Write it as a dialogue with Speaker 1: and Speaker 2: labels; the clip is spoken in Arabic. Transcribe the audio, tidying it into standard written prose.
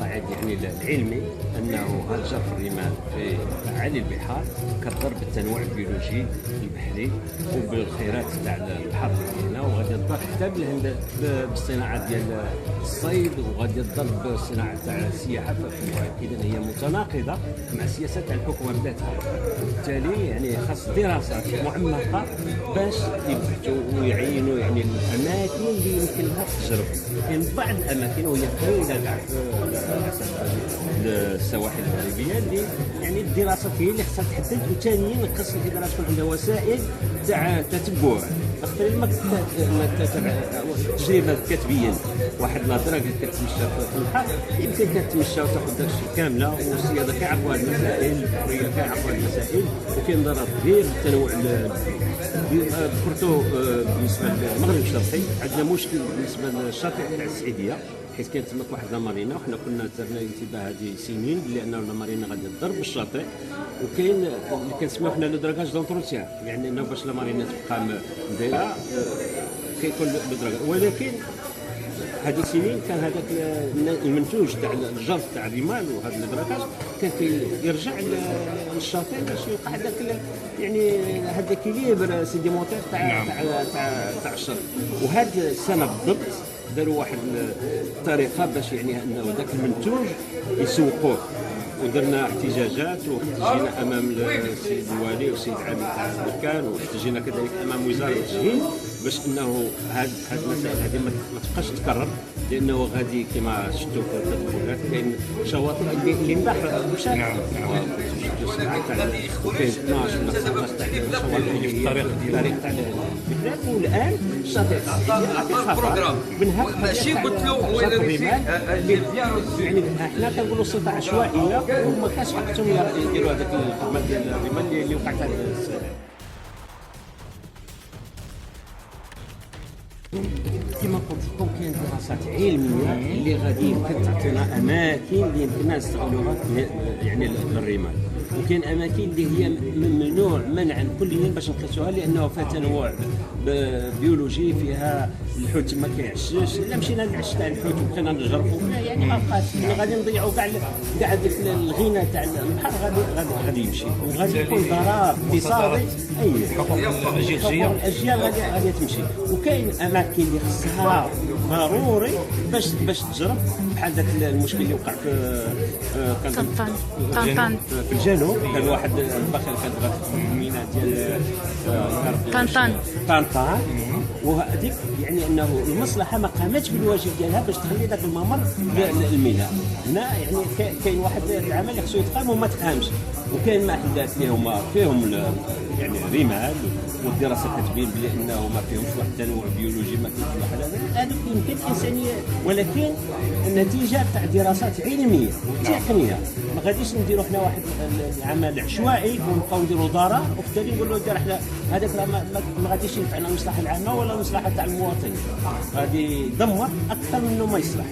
Speaker 1: الصعيد يعني العلمي انه جرف الرمال في اعالي البحار كضر بالتنوع البيولوجي البحري وبالخيرات تاع البحر هنا، وغادي يضر حتى بالصناعه ديال الصيد، وغادي يضر بالصناعه تاع السياحه. اذا هي متناقضه مع سياسه تاع الحكومه بذاتها، وبالتالي يعني خاص دراسات معمقه باش يبحثوا ويعينوا يعني الاماكن اللي يمكن لها تجرب. كاين بعض الاماكن وهي قليله كاع في السواحل المغربيه اللي يعني الدراسات هي اللي خصها تحدد، وثانيا خاص الاداره تكون عندها وسائل تاع تتبع. اختار التجربه كتبين واحد النظره كتمشى في البحر، يمكن كتمشى وتاخذ داكشي كامله، والسياده كيعرفوا هذه المسائل، الحريه كيعرفوا هذه المسائل، وكاين ضرر كبير بالتنوع بورتو. بالنسبه للمغرب الشرقي عندنا مشكل بالنسبه للشاطئ تاع السعيديه، حيت كانت تماك واحد لامارينا، وحنا كنا درنا انتباه هذه سنين بلي ان لامارينا غادي تضرب بالشاطئ، وكاين اللي كنسميو حنا لو دراكاج دونتروتيان، يعني انه باش لامارينا تبقى مديره كيكون لو دراكاج. ولكن هذه السنين كان هذاك المنتوج تاع الجرف تاع الرمال وهذا الدراكاج كان كيرجع للشاطئ باش يوقع هذاك يعني هذا الاكيليبر سيديمونتير تاع الشرف. وهذا السنه بالضبط داروا واحد الطريقه باش يعني انه ذاك المنتوج يسوقوه، ودرنا احتجاجات واحتجينا امام السيد الوالي والسيد عامل تاع البركان، واحتجينا كذلك امام وزاره التشغيل باش انه هاد المسائل هذه ما تبقاش تتكرر، لانه غادي كما شفتوا في التدخلات كاين شواطئ اللي البحر مشات وكاين 12 ولا 15 تاع الشواطئ اللي في الطريق تاع البلاد، والان الشاطئ غادي خطر من
Speaker 2: ماشي قلت له هو
Speaker 1: يعني حنا كنقولوا السلطه عشوائيه، وما كانش حقهم يديروا هذاك الخدمه ديال الرمال اللي وقعت هذا السنه. كما قلت لكم كاين دراسات علميه اللي غادي يمكن تعطينا اماكن اللي يمكننا نستغلوها يعني للرمال، وكاين اماكن اللي هي ممنوع منعا كليا باش نقيسوها، لانه فيها تنوع بيولوجي، فيها الحوت ما كيعشش. الا مشينا للعش تاع الحوت وبقينا نجرفوا يعني ما بقاش، غادي نضيعوا كاع ديك الغنى تاع البحر غادي يمشي، وغادي يكون ضرر اقتصادي.
Speaker 3: حقوق
Speaker 1: الاجيال غادي تمشي. وكاين اماكن اللي خصها ضروري باش تجرب، بحال ذاك المشكل اللي وقع في
Speaker 4: طنطان
Speaker 1: في الجنوب. كان واحد الباخره كتبغى تدخل الميناء ديال طنطان، وهذيك يعني انه المصلحه ما قامتش بالواجب ديالها باش تخلي ذاك الممر للميناء. هنا يعني كاين واحد العمل اللي خصو يتقام وما تقامش، وكاين محلات اللي فيهم يعني رمال، والدراسه كتبين بلي انه ما فيهمش واحد التنوع بيولوجي، ما فيهمش واحد هذا يمكن انسانيه، ولكن النتيجه تاع دراسات علميه تقنيه. ما غاديش نديروا حنا واحد العمل عشوائي ونبقاو نديروا ضرر وبالتالي نقولوا دير حنا هذاك ما غاديش ينفعنا المصلحه العامه ولا المصلحه تاع المواطن، غادي يدمر اكثر منه ما يصلح.